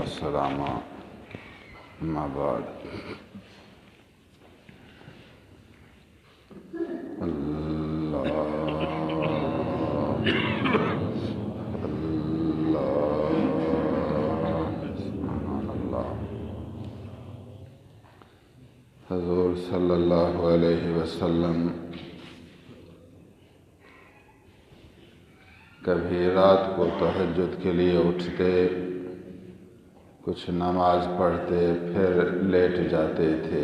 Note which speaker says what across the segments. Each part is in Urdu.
Speaker 1: والسلام اما بعد حضور صلی اللہ علیہ وسلم کبھی رات کو تہجد کے لیے اٹھتے، کچھ نماز پڑھتے، پھر لیٹ جاتے تھے،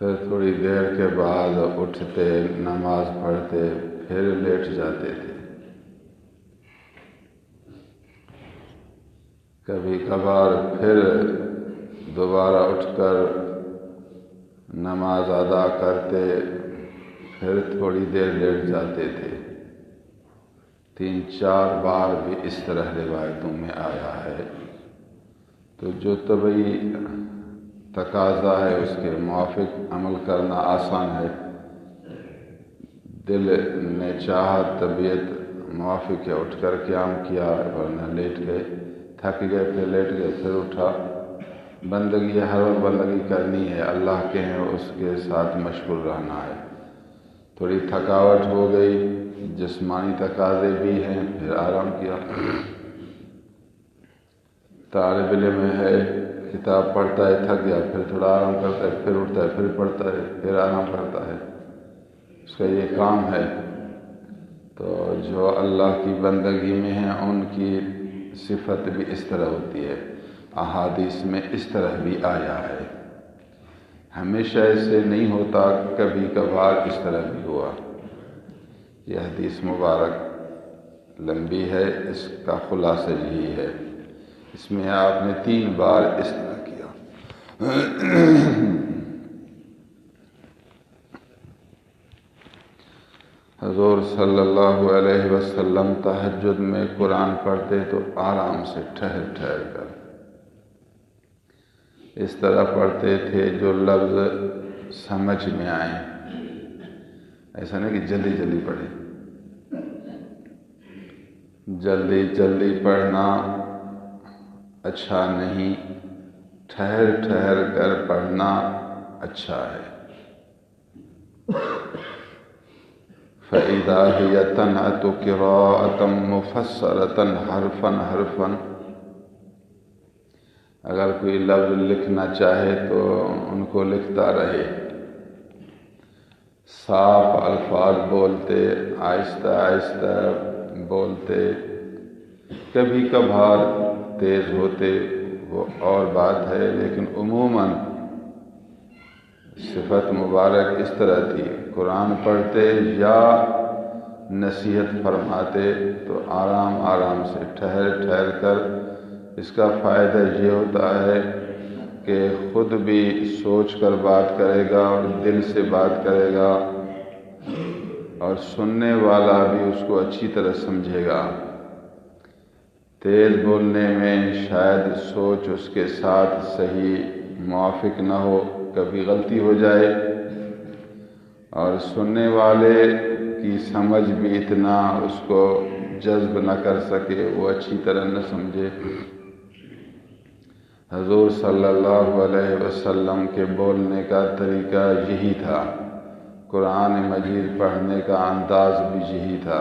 Speaker 1: پھر تھوڑی دیر کے بعد اٹھتے، نماز پڑھتے، پھر لیٹ جاتے تھے۔ کبھی کبھار پھر دوبارہ اٹھ کر نماز ادا کرتے، پھر تھوڑی دیر لیٹ جاتے تھے۔ 3-4 بار بھی اس طرح روایتوں میں آیا ہے، تو جو طبعی تقاضا ہے اس کے موافق عمل کرنا آسان ہے۔ دل نے چاہا، طبیعت موافق ہے، اٹھ کر قیام کیا، ورنہ لیٹ گئے، تھک گئے، پھر لیٹ گئے، پھر اٹھا۔ بندگی ہر وقت بندگی کرنی ہے، اللہ کے ہیں، اس کے ساتھ مشغول رہنا ہے۔ تھوڑی تھکاوٹ ہو گئی، جسمانی تقاضے بھی ہیں، پھر آرام کیا۔ طالب علم ہے، کتاب پڑھتا ہے، تھک گیا، پھر تھوڑا آرام کرتا ہے، پھر اٹھتا ہے، پھر پڑھتا ہے، پھر آرام کرتا ہے، اس کا یہ کام ہے۔ تو جو اللہ کی بندگی میں ہیں ان کی صفت بھی اس طرح ہوتی ہے، احادیث میں اس طرح بھی آیا ہے۔ ہمیشہ ایسے نہیں ہوتا، کبھی کبھار اس طرح بھی ہوا۔ یہ حدیث مبارک لمبی ہے، اس کا خلاصہ یہی ہے۔ اس میں آپ نے 3 بار اس طرح کیا۔ حضور صلی اللہ علیہ وسلم تہجد میں قرآن پڑھتے تو آرام سے ٹھہر ٹھہر کر اس طرح پڑھتے تھے جو لفظ سمجھ میں آئیں، ایسا نہیں کہ جلدی جلدی پڑھے۔ جلدی جلدی پڑھنا اچھا نہیں، ٹھہر ٹھہر کر پڑھنا اچھا ہے۔ فَإِذَا هِيَ تَنْعَتُ قِرَاءَةً مُفَسَّرَةً حَرْفًا حَرْفًا، اگر کوئی لفظ لکھنا چاہے تو ان کو لکھتا رہے، صاف الفاظ بولتے، آہستہ آہستہ بولتے، کبھی کبھار تیز ہوتے، وہ اور بات ہے، لیکن عموماً صفت مبارک اس طرح تھی۔ قرآن پڑھتے یا نصیحت فرماتے تو آرام آرام سے ٹھہر ٹھہر کر۔ اس کا فائدہ یہ ہوتا ہے کہ خود بھی سوچ کر بات کرے گا اور دل سے بات کرے گا، اور سننے والا بھی اس کو اچھی طرح سمجھے گا۔ تیز بولنے میں شاید سوچ اس کے ساتھ صحیح موافق نہ ہو، کبھی غلطی ہو جائے، اور سننے والے کی سمجھ بھی اتنا اس کو جذب نہ کر سکے، وہ اچھی طرح نہ سمجھے۔ حضور صلی اللہ علیہ وسلم کے بولنے کا طریقہ یہی تھا، قرآن مجید پڑھنے کا انداز بھی یہی تھا۔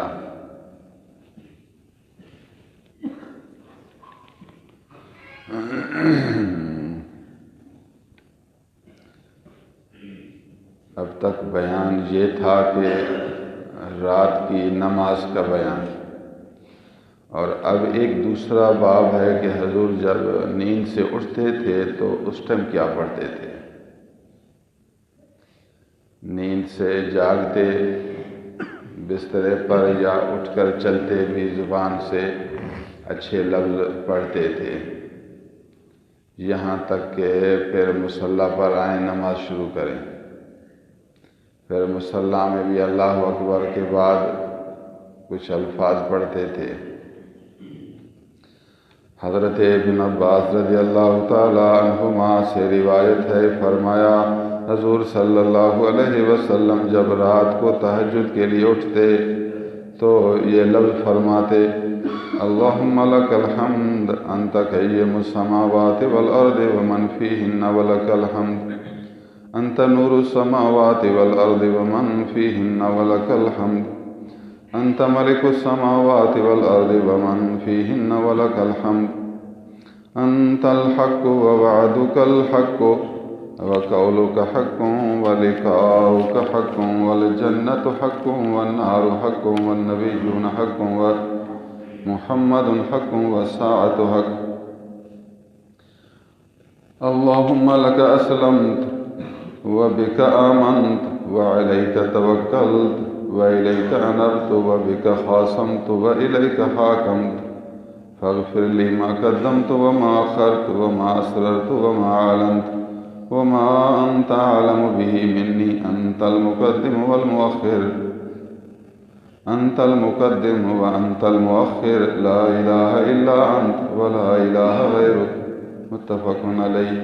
Speaker 1: اب تک بیان یہ تھا کہ رات کی نماز کا بیان، اور اب ایک دوسرا باب ہے کہ حضور جب نیند سے اٹھتے تھے تو اس ٹائم کیا پڑھتے تھے۔ نیند سے جاگتے، بسترے پر یا اٹھ کر چلتے بھی زبان سے اچھے لفظ پڑھتے تھے، یہاں تک کہ پھر مصلی پر آئیں، نماز شروع کریں، پھر مصلی میں بھی اللہ اکبر کے بعد کچھ الفاظ پڑھتے تھے۔ حضرت ابن عباس رضی اللہ تعالی عنہما سے روایت ہے، فرمایا حضور صلی اللہ علیہ وسلم جب رات کو تہجد کے لیے اٹھتے تو یہ لفظ فرماتے، اللهم لك الحمد أنت قيم السماوات والأرض ومن فيهن ولك الحمد أنت نور السماوات والأرض ومن فيهن ولك الحمد أنت ملك السماوات والأرض ومن فيهن ولك الحمد أنت الحق ووعدك الحق وقولك حق ولقاؤك حق والجنة حق والنار حق والنبيون حق ومحمد حق والساعة حق اللهم لك أسلمت وبك آمنت وعليك توكلت وإليك أنبت وبك خاصمت وإليك حاكمت فاغفر لي ما قدمت وما أخرت وما أسررت وما أعلنت وما أنت أعلم به مني أنت المقدم والمؤخر أنت المقدم وأنت المؤخر لا إله إلا أنت ولا إله غيرك متفق علیہ۔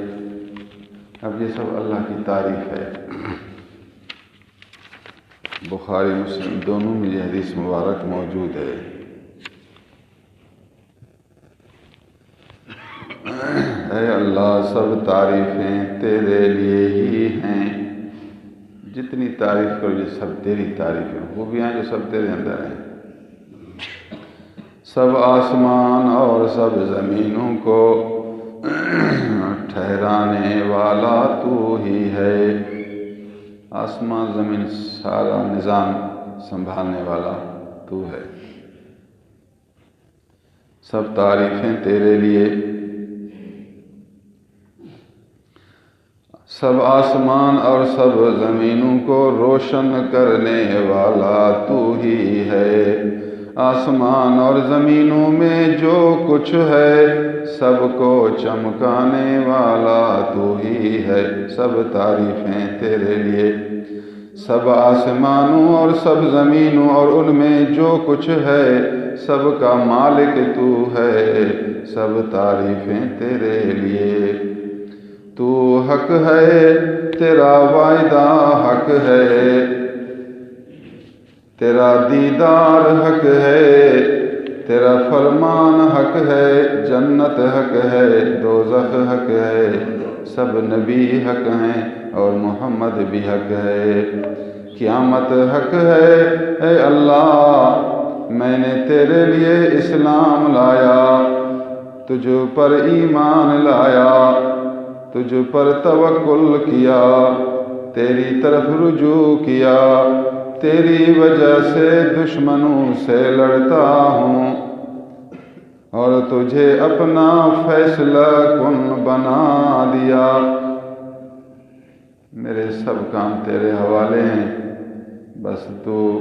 Speaker 1: اب یہ سب اللہ کی تعریف ہے۔ بخاری مسلم دونوں میں یہ حدیث مبارک موجود ہے۔ اے اللہ سب تعریفیں تیرے لیے ہی ہیں، جتنی تعریف کرو یہ سب تیری تعریفیں، خوبیاں جو سب تیرے اندر ہیں۔ سب آسمان اور سب زمینوں کو ٹھہرانے والا تو ہی ہے۔ آسمان زمین سارا نظام سنبھالنے والا تو ہے۔ سب تعریفیں تیرے لیے، سب آسمان اور سب زمینوں کو روشن کرنے والا تو ہی ہے۔ آسمان اور زمینوں میں جو کچھ ہے سب کو چمکانے والا تو ہی ہے۔ سب تعریفیں تیرے لیے، سب آسمانوں اور سب زمینوں اور ان میں جو کچھ ہے سب کا مالک تو ہے۔ سب تعریفیں تیرے لیے، تو حق ہے تیرا وعدہ حق ہے، تیرا دیدار حق ہے، تیرا فرمان حق ہے، جنت حق ہے، دوزخ حق ہے، سب نبی حق ہیں اور محمد بھی حق ہے، قیامت حق ہے۔ اے اللہ میں نے تیرے لیے اسلام لایا، تجھ پر ایمان لایا، تجھ پر توکل کیا، تیری طرف رجوع کیا، تیری وجہ سے دشمنوں سے لڑتا ہوں اور تجھے اپنا فیصلہ کن بنا دیا۔ میرے سب کام تیرے حوالے ہیں، بس تو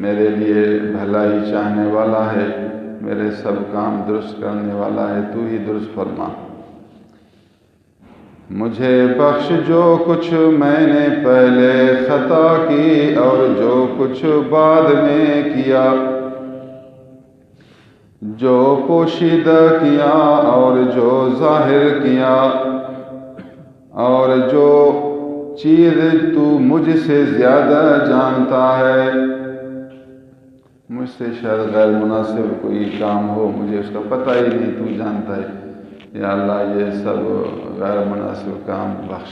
Speaker 1: میرے لیے بھلائی چاہنے والا ہے، میرے سب کام درست کرنے والا ہے، تو ہی درست فرما۔ مجھے بخش جو کچھ میں نے پہلے خطا کی اور جو کچھ بعد میں کیا، جو پوشیدہ کیا اور جو ظاہر کیا، اور جو چیز تو مجھ سے زیادہ جانتا ہے۔ مجھ سے شاید غیر مناسب کوئی کام ہو، مجھے اس کا پتہ ہی نہیں، تو جانتا ہے۔ یا اللہ یہ سب غیر مناسب کام بخش۔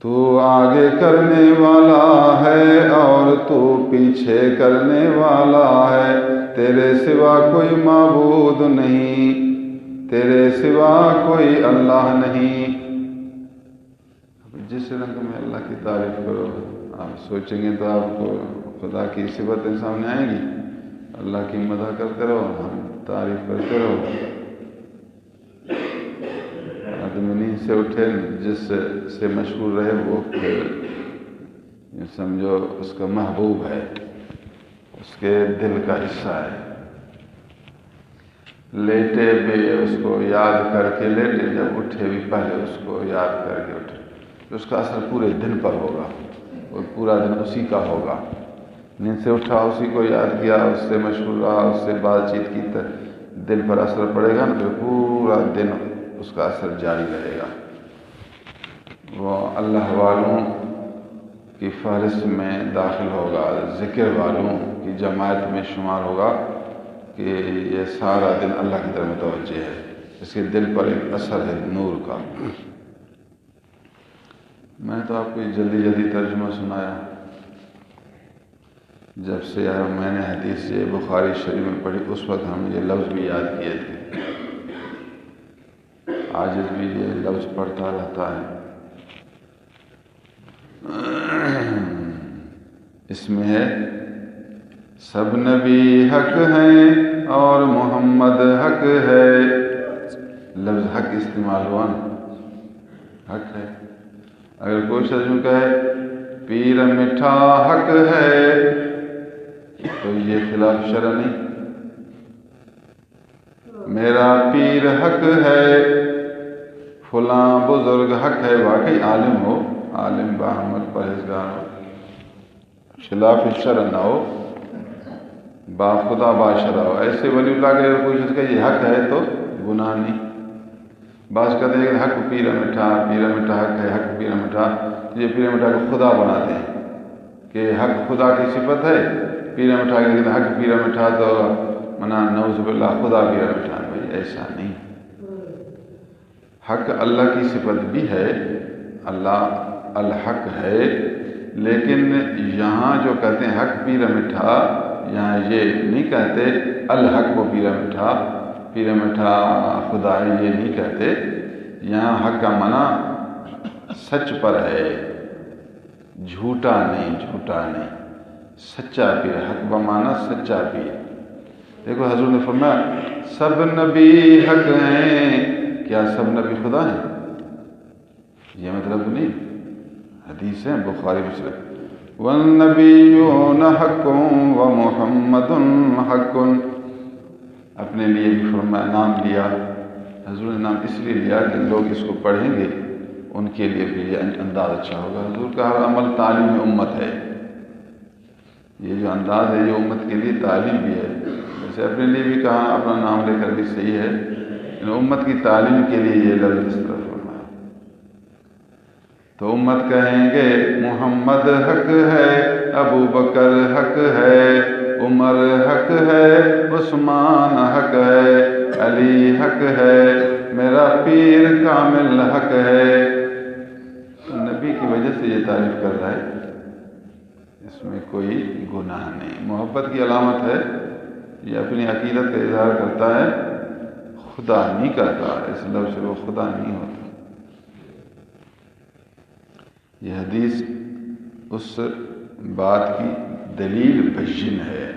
Speaker 1: تو آگے کرنے والا ہے اور تو پیچھے کرنے والا ہے، تیرے سوا کوئی معبود نہیں، تیرے سوا کوئی اللہ نہیں۔ جس رنگ میں اللہ کی تعریف کرو آپ سوچیں گے تو آپ کو خدا کی صفتیں سامنے آئیں گی۔ اللہ کی مدح کرتے رہو، ہم تعریف کرتے رہو۔ آدمی نیند سے اٹھے جس سے مشغول رہے وہ پھر سمجھو اس کا محبوب ہے، اس کے دل کا حصہ ہے۔ لیٹے بھی اس کو یاد کر کے لیٹے، جب اٹھے بھی پہلے اس کو یاد کر کے اٹھے، تو اس کا اثر پورے دن پر ہوگا اور پورا دن اسی کا ہوگا۔ نیند سے اٹھا اسی کو یاد کیا، اس سے مشغول رہا، اس سے بات چیت کی، دل پر اثر پڑے گا نا، پھر پورا دن اس کا اثر جاری رہے گا۔ وہ اللہ والوں کی فہرست میں داخل ہوگا، ذکر والوں کی جماعت میں شمار ہوگا کہ یہ سارا دن اللہ کی طرف متوجہ ہے، اس کے دل پر ایک اثر ہے نور کا۔ میں تو آپ کو جلدی جلدی ترجمہ سنایا، جب سے میں نے حدیث یہ بخاری شریف میں پڑھی اس وقت ہم یہ لفظ بھی یاد کیے تھے، عاجز بھی یہ لفظ پڑھتا رہتا ہے۔ اس میں ہے سب نبی حق ہیں اور محمد حق ہے، لفظ حق استعمال ہوا نا، حق ہے۔ اگر کوئی شخص کہے پیر میٹھا حق ہے تو یہ خلاف شرع نہیں۔ میرا پیر حق ہے، فلاں بزرگ حق ہے، واقعی عالم ہو، عالم باعمل پرہیزگار ہو، خلاف شرع نہ ہو، با خدا باشرہ ہو، ایسے ولی اللہ کے کوئی شخص کہ یہ حق ہے تو گناہ نہیں۔ بعض کہتے ہیں کہ حق پیرا میٹھا حق ہے، حق پیرا میٹھا، یہ پیرا میٹھا کو خدا بناتے ہیں کہ حق خدا کی صفت ہے، پیرا میٹھا کہ حق پیرا میٹھا تو منا نعوذ باللہ خدا پیرا میٹھا، بھائی ایسا نہیں۔ حق اللہ کی صفت بھی ہے، اللہ الحق ہے، لیکن یہاں جو کہتے ہیں حق پیرا میٹھا، یہاں یہ نہیں کہتے الحق و پیرا میٹھا خدا ہے، یہ نہیں کہتے۔ یہاں حق کا معنی سچ پر ہے، جھوٹا نہیں، سچا پیر، حق بمانا سچا پیر۔ دیکھو حضور نے فرمایا سب نبی حق ہیں، کیا سب نبی خدا ہیں؟ یہ مطلب نہیں، حدیث ہے بخاری مسلم، والنبیون حق ومحمد حق، اپنے لیے بھی فرمایا، نام لیا حضور نے، نام اس لیے لیا کہ لوگ اس کو پڑھیں گے ان کے لیے بھی یہ انداز اچھا ہوگا۔ حضور کا ہر عمل تعلیم امت ہے، یہ جو انداز ہے یہ امت کے لیے تعلیم بھی ہے، جیسے اپنے لیے بھی کہا، اپنا نام لے کر بھی صحیح ہے، لیکن امت کی تعلیم کے لیے یہ لفظ اس طرح فرمایا۔ تو امت کہیں گے محمد حق ہے، ابو بکر حق ہے، عمر حق ہے، عثمان حق ہے، علی حق ہے، میرا پیر کامل حق ہے۔ نبی کی وجہ سے یہ تعریف کر رہا ہے، اس میں کوئی گناہ نہیں، محبت کی علامت ہے، یہ اپنی عقیدت کا اظہار کرتا ہے، خدا نہیں کرتا، اس لفظ سے وہ خدا نہیں ہوتا۔ یہ حدیث اس بات کی دلیل بین ہے،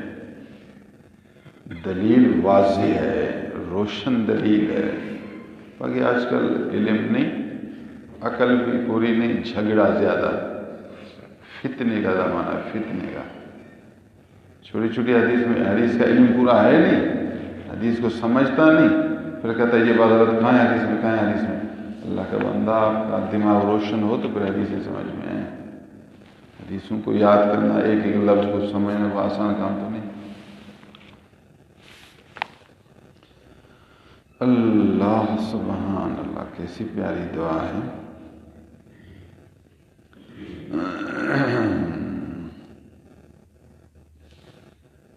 Speaker 1: دلیل واضح ہے، روشن دلیل ہے۔ باقی آج کل علم نہیں، عقل بھی پوری نہیں، جھگڑا زیادہ، فتنے کا زمانہ، فتنے کا، چھوٹی چھوٹی حدیث کا علم پورا ہے نہیں، حدیث کو سمجھتا نہیں، پھر کہتا ہے یہ بات غلط، کہاں ہے حدیث میں، اللہ کا بندہ آپ کا دماغ روشن ہو تو پھر حدیثیں سمجھ میں آئیں۔ حدیثوں کو یاد کرنا، ایک ایک لفظ کو سمجھنا وہ آسان کام تو نہیں۔ اللہ سبحان اللہ، کیسی پیاری دعا ہے۔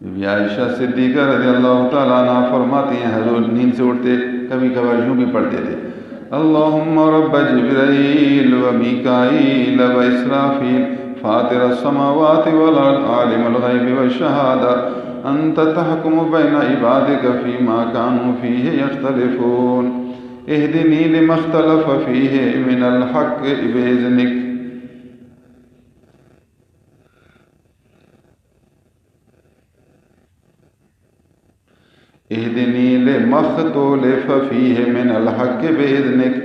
Speaker 1: بی عائشہ صدیقہ رضی اللہ تعالیٰ عنہ فرماتی ہیں حضور نیند سے اٹھتے کبھی کبھار یوں بھی پڑھتے تھے، اللہم رب جبرائیل و میکائیل و اسرافیل فاطر السماوات والارض عالم الغیب والشہادہ انت تحکم بین عبادک فیما کانوا فیہ یختلفون اہدنی لما اختلف فیہ من الحق بإذنک۔ اہدنی لما اختلف فیہ من الحق بإذنک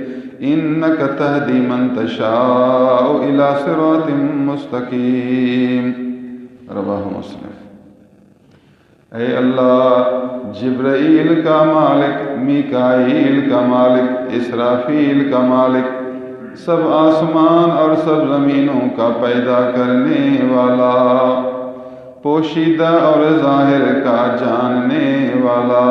Speaker 1: انک تہدی من تشاء الی صراط مستقیم، رواه مسلم۔ اے اللہ، جبرائیل کا مالک، میکائیل کا مالک، اسرافیل کا مالک، سب آسمان اور سب زمینوں کا پیدا کرنے والا، پوشیدہ اور ظاہر کا جاننے والا،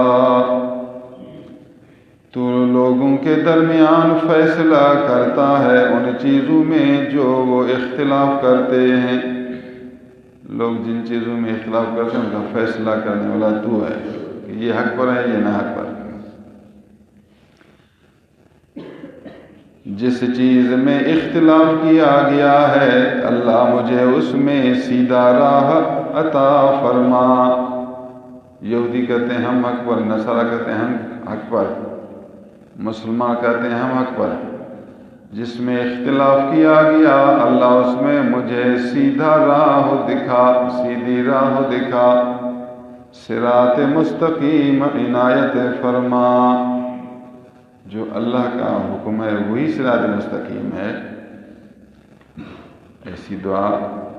Speaker 1: تو لوگوں کے درمیان فیصلہ کرتا ہے ان چیزوں میں جو وہ اختلاف کرتے ہیں. لوگ جن چیزوں میں اختلاف کرتے ہیں ان کا فیصلہ کرنے والا تو ہے کہ یہ حق پر ہے یہ نہ حق پر. جس چیز میں اختلاف کیا گیا ہے اللہ مجھے اس میں سیدھا راہ عطا فرما. یہودی کہتے ہیں ہم حق پر، نصارہ کہتے ہیں ہم حق پر، مسلمان کہتے ہیں ہم حق پر. جس میں اختلاف کیا گیا اللہ اس میں مجھے سیدھا راہ دکھا، سیدھی راہ دکھا. صراط مستقیم عنایت فرما. جو اللہ کا حکم ہے وہی صراط مستقیم ہے. ایسی دعا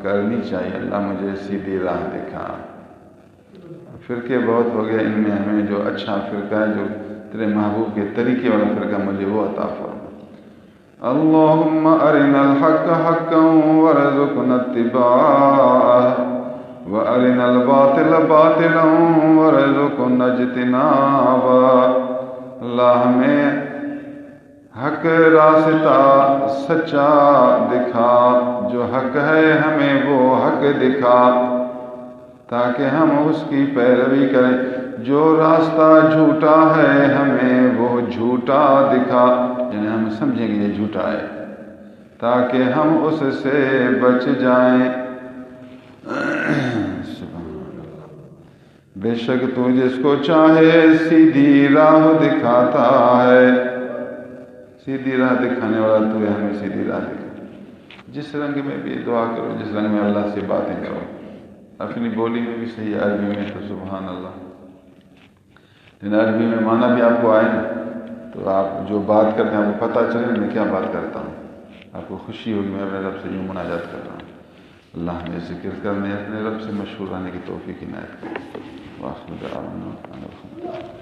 Speaker 1: کرنی چاہیے، اللہ مجھے سیدھی راہ دکھا. فرقے بہت ہو گئے، ان میں ہمیں جو اچھا فرقہ ہے جو تیرے محبوب کے طریقے والا فرقہ مجھے وہ عطا فرما. اللہم ارنا الحق حقا وارزقنا اتباعہ وارنا الباطل باطلا وارزقنا اجتنابہ. اللہ ہمیں حق راستہ سچا دکھا، جو حق ہے ہمیں وہ حق دکھا تاکہ ہم اس کی پیروی کریں. جو راستہ جھوٹا ہے ہمیں وہ جھوٹا دکھا، یعنی ہم سمجھیں گے یہ جھوٹا ہے تاکہ ہم اس سے بچ جائیں. بے شک تو جس کو چاہے سیدھی راہ دکھاتا ہے. سیدھی راہ دکھانے والا تو ہے، ہمیں سیدھی راہ دکھا. جس رنگ میں بھی دعا کرو، جس رنگ میں اللہ سے باتیں کرو، اپنی بولی میں بھی صحیح، عربی میں تو سبحان اللہ. لیکن عربی میں معنی بھی آپ کو آئے نا تو آپ جو بات کرتے ہیں آپ کو پتہ چلے میں کیا بات کرتا ہوں، آپ کو خوشی ہوگی میں اپنے رب سے یوں مناجات کر رہا ہوں. اللہ ہمیں ذکر کرنے اپنے رب سے مشہور رہنے کی توفیق عنایت کرے.